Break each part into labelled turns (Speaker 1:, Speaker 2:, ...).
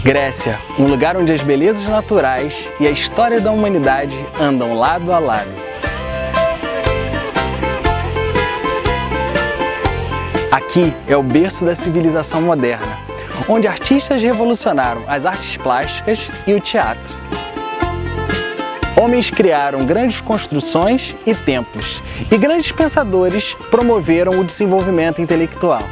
Speaker 1: Grécia, um lugar onde as belezas naturais e a história da humanidade andam lado a lado. Aqui é o berço da civilização moderna, onde artistas revolucionaram as artes plásticas e o teatro. Homens criaram grandes construções e templos, e grandes pensadores promoveram o desenvolvimento intelectual.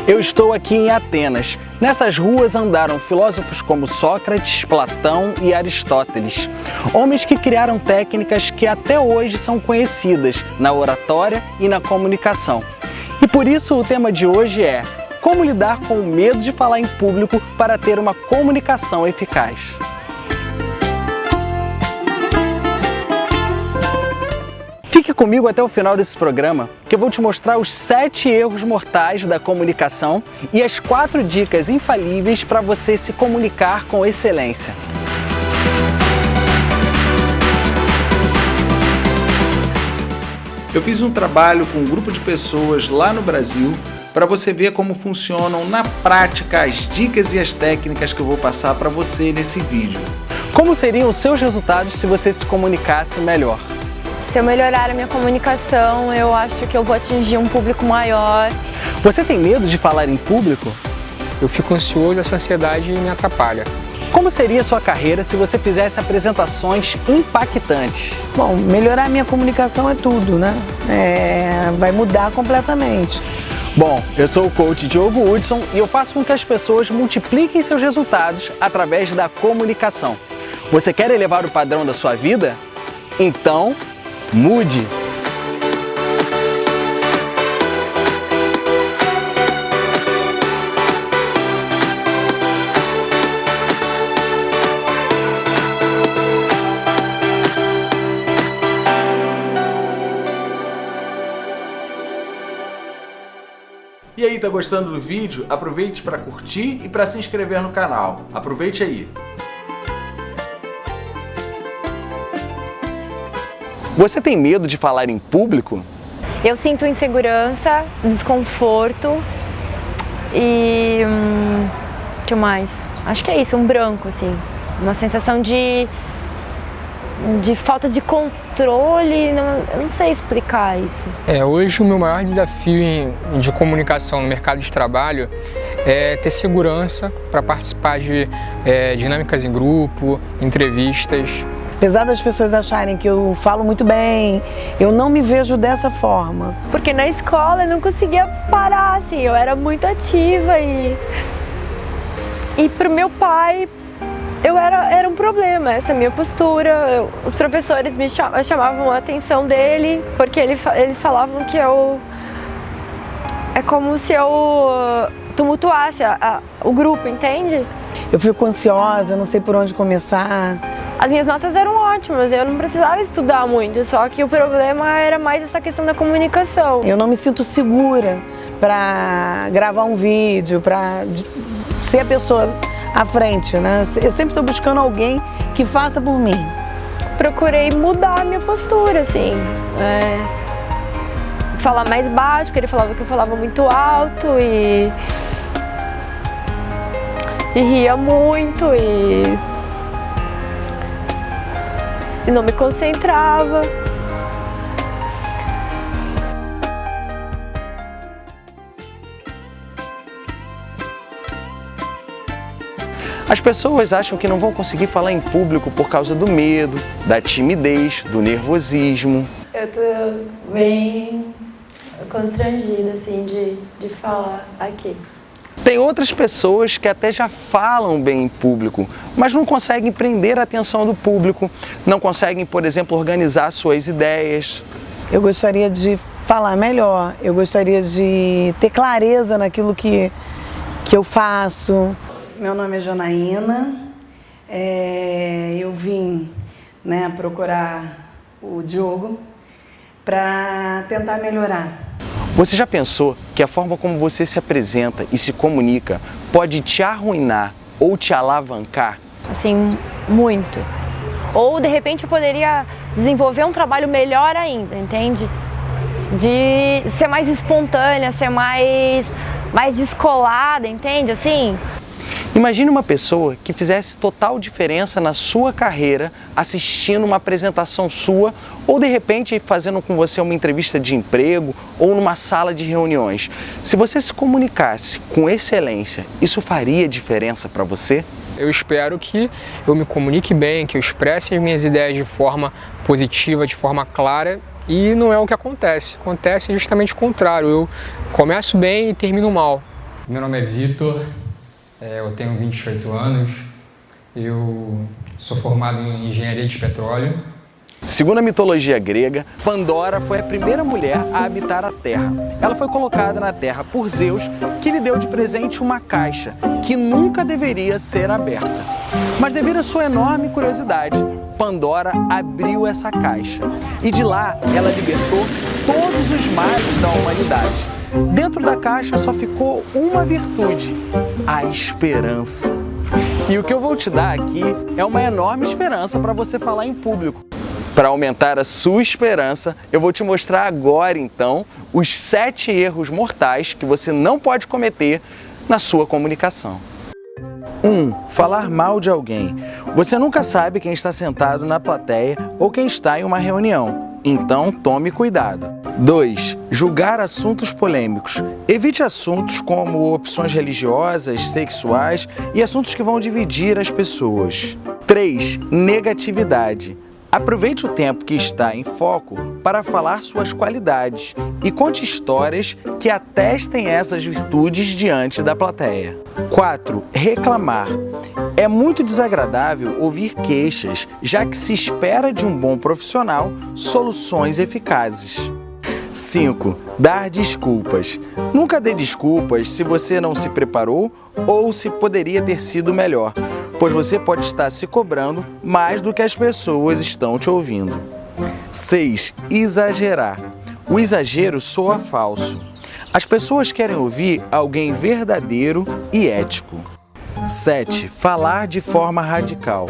Speaker 1: Eu estou aqui em Atenas. Nessas ruas andaram filósofos como Sócrates, Platão e Aristóteles. Homens que criaram técnicas que até hoje são conhecidas na oratória e na comunicação. E por isso o tema de hoje é como lidar com o medo de falar em público para ter uma comunicação eficaz. Fique comigo até o final desse programa, que eu vou te mostrar os 7 erros mortais da comunicação e as 4 dicas infalíveis para você se comunicar com excelência. Eu fiz um trabalho com um grupo de pessoas lá no Brasil para você ver como funcionam na prática as dicas e as técnicas que eu vou passar para você nesse vídeo. Como seriam os seus resultados se você se comunicasse melhor?
Speaker 2: Se eu melhorar a minha comunicação, eu acho que eu vou atingir um público maior.
Speaker 1: Você tem medo de falar em público?
Speaker 3: Eu fico ansioso, essa ansiedade me atrapalha.
Speaker 1: Como seria a sua carreira se você fizesse apresentações impactantes?
Speaker 4: Bom, melhorar a minha comunicação é tudo, né? Vai mudar completamente.
Speaker 1: Bom, eu sou o coach Diogo Hudson e eu faço com que as pessoas multipliquem seus resultados através da comunicação. Você quer elevar o padrão da sua vida? Então, mude!
Speaker 5: E aí, tá gostando do vídeo? Aproveite para curtir e para se inscrever no canal. Aproveite aí!
Speaker 1: Você tem medo de falar em público?
Speaker 2: Eu sinto insegurança, desconforto e... o que mais? Acho que é isso, um branco, assim. Uma sensação de falta de controle, eu não sei explicar isso.
Speaker 3: Hoje o meu maior desafio de comunicação no mercado de trabalho é ter segurança para participar de dinâmicas em grupo, entrevistas.
Speaker 4: Apesar das pessoas acharem que eu falo muito bem, eu não me vejo dessa forma.
Speaker 2: Porque na escola eu não conseguia parar, assim, eu era muito ativa e pro meu pai eu era um problema, essa minha postura. Os professores chamavam a atenção dele, porque eles falavam que é como se eu tumultuasse o grupo, entende?
Speaker 4: Eu fico ansiosa, não sei por onde começar.
Speaker 2: As minhas notas eram ótimas, eu não precisava estudar muito, só que o problema era mais essa questão da comunicação.
Speaker 4: Eu não me sinto segura para gravar um vídeo, para ser a pessoa à frente, né? Eu sempre estou buscando alguém que faça por mim.
Speaker 2: Procurei mudar a minha postura, assim. Falar mais baixo, porque ele falava que eu falava muito alto e ria muito e não me concentrava.
Speaker 1: As pessoas acham que não vão conseguir falar em público por causa do medo, da timidez, do nervosismo.
Speaker 2: Eu tô bem constrangida, assim, de falar aqui.
Speaker 1: Tem outras pessoas que até já falam bem em público, mas não conseguem prender a atenção do público, não conseguem, por exemplo, organizar suas ideias.
Speaker 4: Eu gostaria de falar melhor, eu gostaria de ter clareza naquilo que eu faço. Meu nome é Janaína, eu vim procurar o Diogo para tentar melhorar.
Speaker 1: Você já pensou que a forma como você se apresenta e se comunica pode te arruinar ou te alavancar?
Speaker 2: Assim, muito. Ou, de repente, eu poderia desenvolver um trabalho melhor ainda, entende? De ser mais espontânea, ser mais mais descolada, entende? Assim.
Speaker 1: Imagine uma pessoa que fizesse total diferença na sua carreira assistindo uma apresentação sua ou de repente fazendo com você uma entrevista de emprego ou numa sala de reuniões. Se você se comunicasse com excelência, isso faria diferença para você?
Speaker 3: Eu espero que eu me comunique bem, que eu expresse as minhas ideias de forma positiva, de forma clara, e não é o que acontece. Acontece justamente o contrário, eu começo bem e termino mal. Meu nome é Vitor. Eu tenho 28 anos, eu sou formado em engenharia de petróleo.
Speaker 1: Segundo a mitologia grega, Pandora foi a primeira mulher a habitar a Terra. Ela foi colocada na Terra por Zeus, que lhe deu de presente uma caixa que nunca deveria ser aberta. Mas devido à sua enorme curiosidade, Pandora abriu essa caixa e de lá ela libertou todos os males da humanidade. Dentro da caixa só ficou uma virtude, a esperança. E o que eu vou te dar aqui é uma enorme esperança para você falar em público. Para aumentar a sua esperança, eu vou te mostrar agora então os 7 erros mortais que você não pode cometer na sua comunicação. 1. Falar mal de alguém. Você nunca sabe quem está sentado na plateia ou quem está em uma reunião, então tome cuidado. 2. Julgar assuntos polêmicos. Evite assuntos como opções religiosas, sexuais e assuntos que vão dividir as pessoas. 3. Negatividade. Aproveite o tempo que está em foco para falar suas qualidades e conte histórias que atestem essas virtudes diante da plateia. 4. Reclamar. É muito desagradável ouvir queixas, já que se espera de um bom profissional soluções eficazes. 5. Dar desculpas. Nunca dê desculpas se você não se preparou ou se poderia ter sido melhor, pois você pode estar se cobrando mais do que as pessoas estão te ouvindo. 6. Exagerar. O exagero soa falso. As pessoas querem ouvir alguém verdadeiro e ético. 7. Falar de forma radical.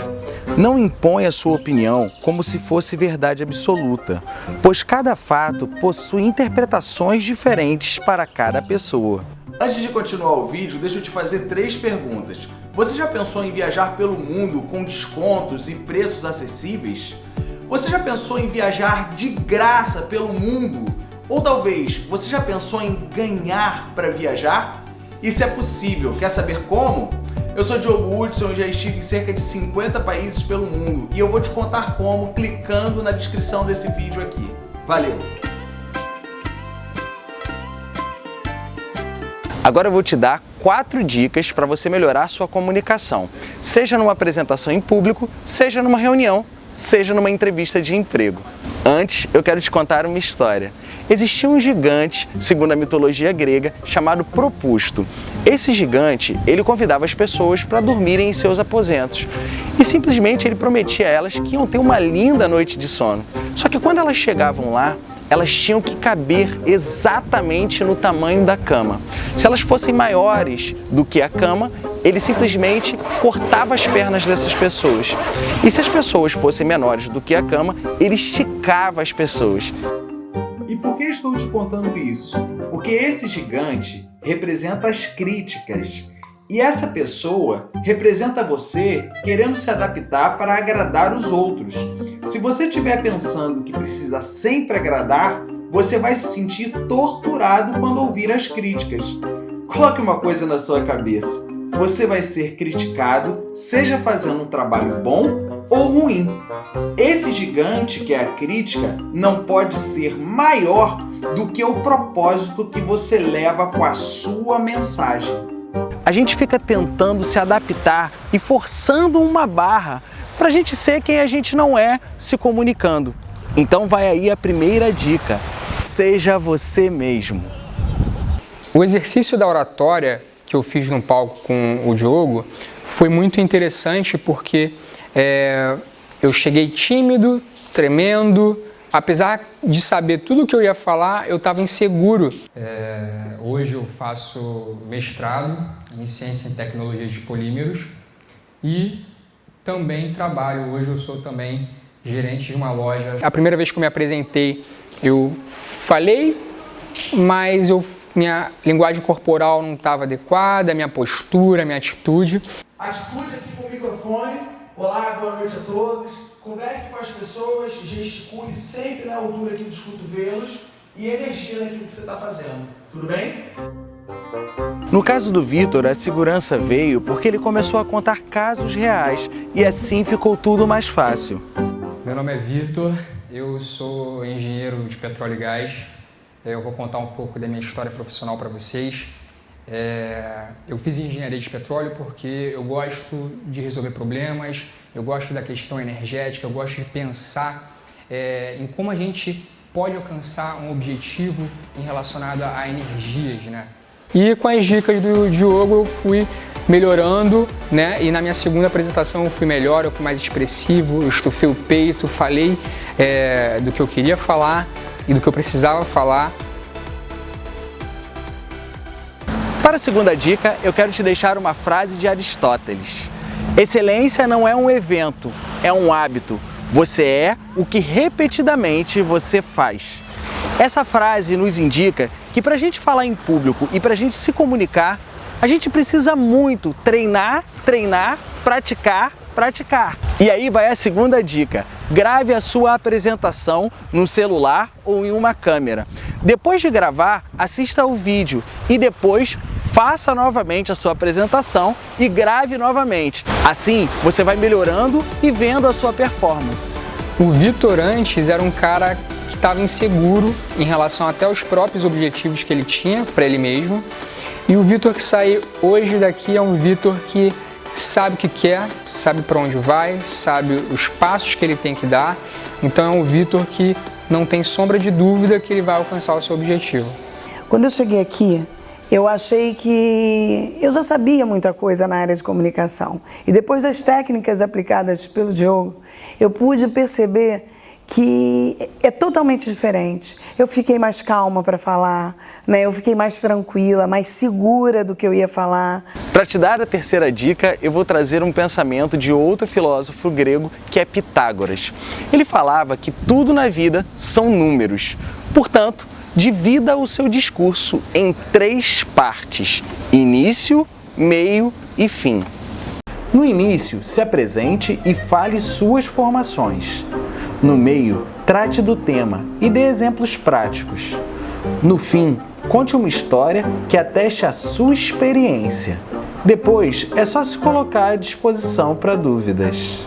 Speaker 1: Não imponha sua opinião como se fosse verdade absoluta, pois cada fato possui interpretações diferentes para cada pessoa.
Speaker 5: Antes de continuar o vídeo, deixa eu te fazer 3 perguntas. Você já pensou em viajar pelo mundo com descontos e preços acessíveis? Você já pensou em viajar de graça pelo mundo? Ou talvez você já pensou em ganhar para viajar? Isso é possível. Quer saber como? Eu sou Diogo Hudson e já estive em cerca de 50 países pelo mundo e eu vou te contar como clicando na descrição desse vídeo aqui. Valeu!
Speaker 1: Agora eu vou te dar 4 dicas para você melhorar sua comunicação, seja numa apresentação em público, seja numa reunião, seja numa entrevista de emprego. Antes, eu quero te contar uma história. Existia um gigante, segundo a mitologia grega, chamado Propusto. Esse gigante, ele convidava as pessoas para dormirem em seus aposentos e simplesmente ele prometia a elas que iam ter uma linda noite de sono. Só que quando elas chegavam lá, elas tinham que caber exatamente no tamanho da cama. Se elas fossem maiores do que a cama, ele simplesmente cortava as pernas dessas pessoas. E se as pessoas fossem menores do que a cama, ele esticava as pessoas.
Speaker 5: E por que estou te contando isso? Porque esse gigante representa as críticas. E essa pessoa representa você querendo se adaptar para agradar os outros. Se você estiver pensando que precisa sempre agradar, você vai se sentir torturado quando ouvir as críticas. Coloque uma coisa na sua cabeça. Você vai ser criticado, seja fazendo um trabalho bom ou ruim. Esse gigante, que é a crítica, não pode ser maior do que o propósito que você leva com a sua mensagem.
Speaker 1: A gente fica tentando se adaptar e forçando uma barra para a gente ser quem a gente não é se comunicando. Então vai aí a primeira dica: seja você mesmo.
Speaker 3: O exercício da oratória que eu fiz no palco com o Diogo foi muito interessante porque eu cheguei tímido, tremendo, apesar de saber tudo o que eu ia falar, eu estava inseguro. Hoje eu faço mestrado em Ciência e Tecnologia de Polímeros e também trabalho, hoje eu sou também gerente de uma loja. A primeira vez que eu me apresentei, eu falei, mas eu minha linguagem corporal não estava adequada, minha postura, minha atitude.
Speaker 5: Atitude aqui com o microfone. Olá, boa noite a todos. Converse com as pessoas, gesticule sempre na altura aqui dos cotovelos e energia naquilo que você está fazendo. Tudo bem? No caso do Vitor, a segurança veio porque ele começou a contar casos reais e assim ficou tudo mais fácil.
Speaker 3: Meu nome é Vitor, eu sou engenheiro de petróleo e gás. Eu vou contar um pouco da minha história profissional para vocês. Eu fiz engenharia de petróleo porque eu gosto de resolver problemas, eu gosto da questão energética, eu gosto de pensar em como a gente pode alcançar um objetivo relacionado a energias, né? E com as dicas do Diogo eu fui melhorando, né? E na minha segunda apresentação eu fui melhor, eu fui mais expressivo, eu estufei o peito, falei do que eu queria falar e do que eu precisava falar.
Speaker 1: Para a segunda dica, eu quero te deixar uma frase de Aristóteles. Excelência não é um evento, é um hábito. Você é o que repetidamente você faz. Essa frase nos indica que para a gente falar em público e para a gente se comunicar, a gente precisa muito treinar, praticar. E aí vai a segunda dica. Grave a sua apresentação no celular ou em uma câmera. Depois de gravar, assista o vídeo e depois faça novamente a sua apresentação e grave novamente. Assim, você vai melhorando e vendo a sua performance.
Speaker 3: O Vitor antes era um cara que estava inseguro em relação até aos próprios objetivos que ele tinha para ele mesmo. E o Vitor que sai hoje daqui é um Vitor que sabe o que quer, sabe para onde vai, sabe os passos que ele tem que dar. Então é um Vitor que não tem sombra de dúvida que ele vai alcançar o seu objetivo.
Speaker 4: Quando eu cheguei aqui, eu achei que eu já sabia muita coisa na área de comunicação. E depois das técnicas aplicadas pelo Diogo, eu pude perceber que é totalmente diferente. Eu fiquei mais calma para falar, né? Eu fiquei mais tranquila, mais segura do que eu ia falar.
Speaker 1: Para te dar a terceira dica, eu vou trazer um pensamento de outro filósofo grego que é Pitágoras. Ele falava que tudo na vida são números. Portanto, divida o seu discurso em 3 partes: início, meio e fim. No início, se apresente e fale suas formações. No meio, trate do tema e dê exemplos práticos. No fim, conte uma história que ateste a sua experiência. Depois, é só se colocar à disposição para dúvidas.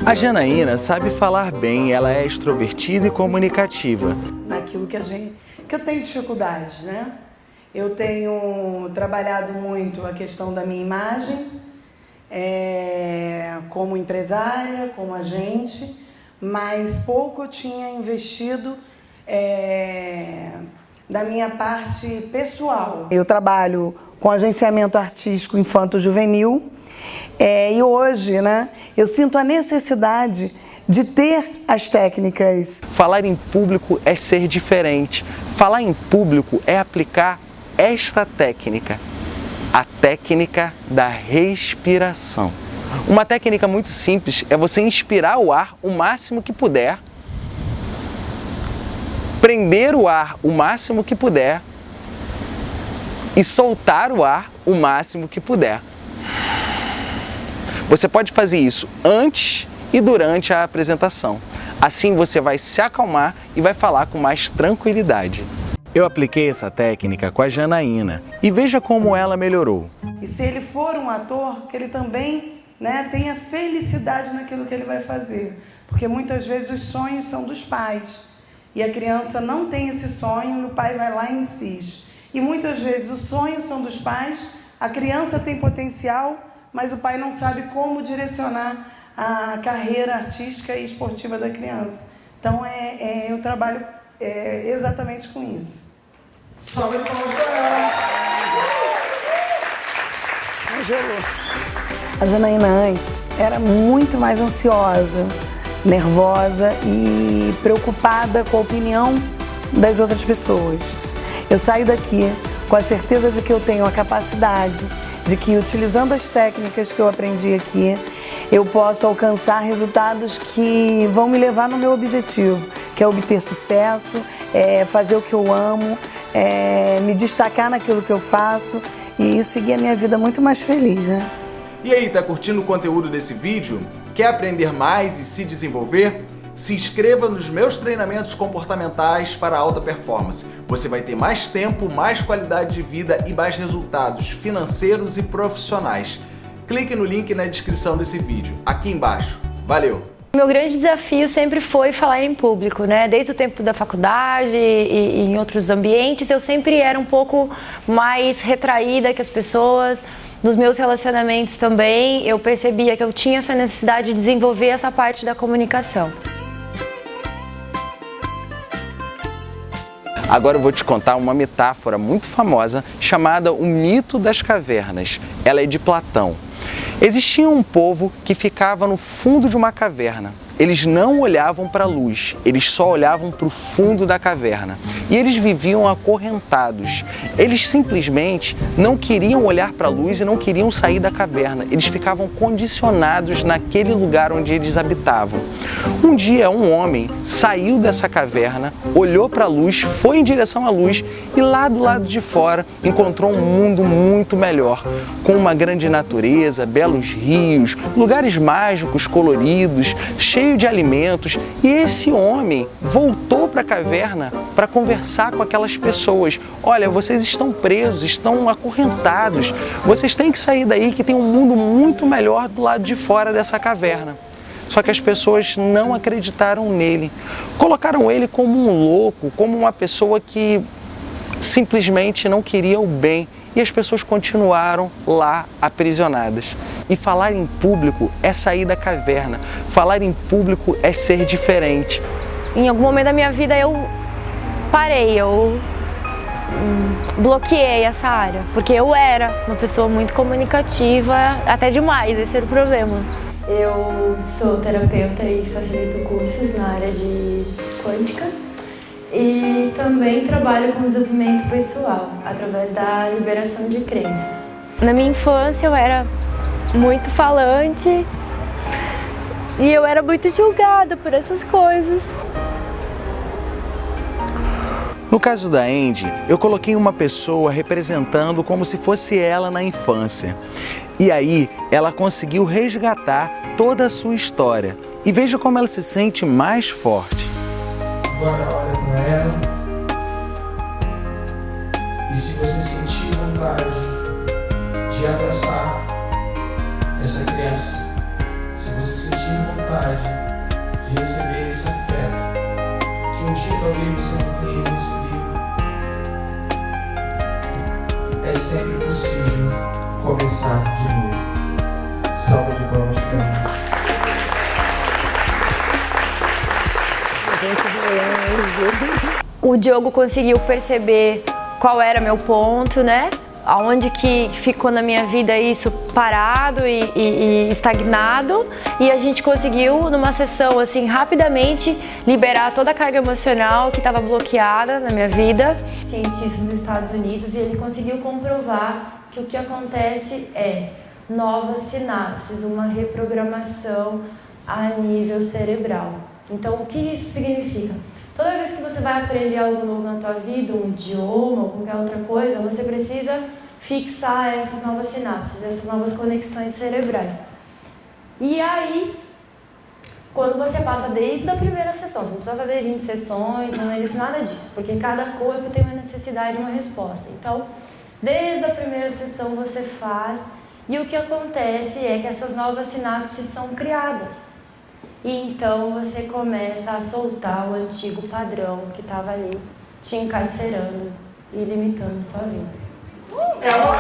Speaker 1: A Janaína sabe falar bem, ela é extrovertida e comunicativa.
Speaker 4: Naquilo que eu tenho dificuldade, né? Eu tenho trabalhado muito a questão da minha imagem, como empresária, como agente, mas pouco eu tinha investido da minha parte pessoal. Eu trabalho com agenciamento artístico infanto-juvenil e hoje, né, eu sinto a necessidade de ter as técnicas.
Speaker 1: Falar em público é ser diferente. Falar em público é aplicar esta técnica, a técnica da respiração. Uma técnica muito simples é você inspirar o ar o máximo que puder, prender o ar o máximo que puder e soltar o ar o máximo que puder. Você pode fazer isso antes e durante a apresentação. Assim você vai se acalmar e vai falar com mais tranquilidade. Eu apliquei essa técnica com a Janaína e veja como ela melhorou.
Speaker 4: E se ele for um ator, que ele também, né, tenha felicidade naquilo que ele vai fazer. Porque muitas vezes os sonhos são dos pais. E a criança não tem esse sonho e o pai vai lá e insiste. E muitas vezes os sonhos são dos pais, a criança tem potencial, mas o pai não sabe como direcionar a carreira artística e esportiva da criança. Então eu trabalho exatamente com isso.
Speaker 5: Salve de palmas para ela!
Speaker 4: A Janaína antes era muito mais ansiosa, nervosa e preocupada com a opinião das outras pessoas. Eu saio daqui com a certeza de que eu tenho a capacidade, de que utilizando as técnicas que eu aprendi aqui, eu posso alcançar resultados que vão me levar no meu objetivo, que é obter sucesso, fazer o que eu amo, me destacar naquilo que eu faço e seguir a minha vida muito mais feliz, né?
Speaker 5: E aí, tá curtindo o conteúdo desse vídeo? Quer aprender mais e se desenvolver? Se inscreva nos meus treinamentos comportamentais para alta performance. Você vai ter mais tempo, mais qualidade de vida e mais resultados financeiros e profissionais. Clique no link na descrição desse vídeo, aqui embaixo. Valeu!
Speaker 2: Meu grande desafio sempre foi falar em público, né? Desde o tempo da faculdade e em outros ambientes, eu sempre era um pouco mais retraída que as pessoas. Nos meus relacionamentos também, eu percebia que eu tinha essa necessidade de desenvolver essa parte da comunicação.
Speaker 1: Agora eu vou te contar uma metáfora muito famosa chamada o mito das cavernas. Ela é de Platão. Existia um povo que ficava no fundo de uma caverna. Eles não olhavam para a luz, eles só olhavam para o fundo da caverna. E eles viviam acorrentados. Eles simplesmente não queriam olhar para a luz e não queriam sair da caverna. Eles ficavam condicionados naquele lugar onde eles habitavam. Um dia um homem saiu dessa caverna, olhou para a luz, foi em direção à luz e lá do lado de fora encontrou um mundo muito melhor, com uma grande natureza, belos rios, lugares mágicos, coloridos, cheios de alimentos, e esse homem voltou para a caverna para conversar com aquelas pessoas. Olha, vocês estão presos, estão acorrentados, vocês têm que sair daí que tem um mundo muito melhor do lado de fora dessa caverna. Só que as pessoas não acreditaram nele, colocaram ele como um louco, como uma pessoa que simplesmente não queria o bem. E as pessoas continuaram lá aprisionadas. E falar em público é sair da caverna. Falar em público é ser diferente.
Speaker 2: Em algum momento da minha vida eu parei, eu bloqueei essa área. Porque eu era uma pessoa muito comunicativa, até demais, esse era o problema. Eu sou terapeuta e facilito cursos na área de quântica. E também trabalho com desenvolvimento pessoal, através da liberação de crenças. Na minha infância eu era muito falante e eu era muito julgada por essas coisas.
Speaker 1: No caso da Andy, eu coloquei uma pessoa representando como se fosse ela na infância. E aí ela conseguiu resgatar toda a sua história. E veja como ela se sente mais forte.
Speaker 6: Agora olha para ela e se você sentir vontade de abraçar essa criança, se você sentir vontade de receber esse afeto, que um dia talvez você não tenha recebido, é sempre possível começar de novo. Salva de palmas para mim.
Speaker 2: O Diogo conseguiu perceber qual era meu ponto, né? Aonde que ficou na minha vida isso parado e estagnado. E a gente conseguiu, numa sessão assim, rapidamente liberar toda a carga emocional que estava bloqueada na minha vida. Cientista dos Estados Unidos, e ele conseguiu comprovar que o que acontece é novas sinapses, uma reprogramação a nível cerebral. Então, o que isso significa? Toda vez que você vai aprender algo novo na tua vida, um idioma ou qualquer outra coisa, você precisa fixar essas novas sinapses, essas novas conexões cerebrais. E aí, quando você passa desde a primeira sessão, você não precisa fazer 20 sessões, não existe nada disso, porque cada corpo tem uma necessidade e uma resposta. Então, desde a primeira sessão você faz, e o que acontece é que essas novas sinapses são criadas. E então você começa a soltar o antigo padrão que estava ali te encarcerando e limitando sua vida.
Speaker 6: É uma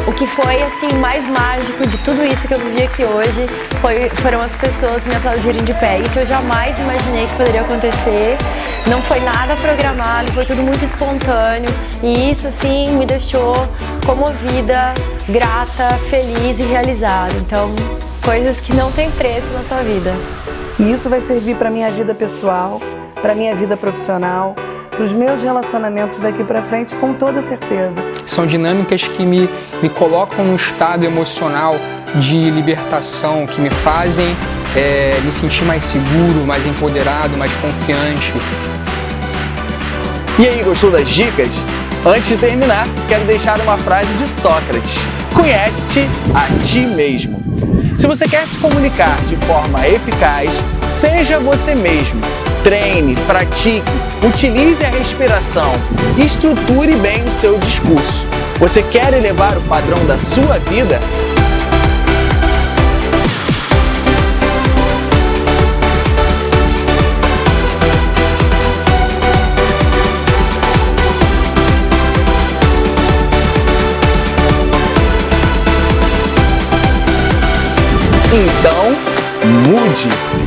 Speaker 2: O que foi assim mais mágico de tudo isso que eu vivi aqui hoje foram as pessoas me aplaudirem de pé. Isso eu jamais imaginei que poderia acontecer. Não foi nada programado, foi tudo muito espontâneo. E isso assim me deixou comovida, grata, feliz e realizada. Então, coisas que não tem preço na sua vida.
Speaker 4: E isso vai servir para minha vida pessoal, para minha vida profissional, para os meus relacionamentos daqui para frente, com toda certeza.
Speaker 3: São dinâmicas que me colocam num estado emocional de libertação, que me fazem me sentir mais seguro, mais empoderado, mais confiante.
Speaker 1: E aí, gostou das dicas? Antes de terminar, quero deixar uma frase de Sócrates: conhece-te a ti mesmo. Se você quer se comunicar de forma eficaz, seja você mesmo. Treine, pratique, utilize a respiração e estruture bem o seu discurso. Você quer elevar o padrão da sua vida? Então, mude!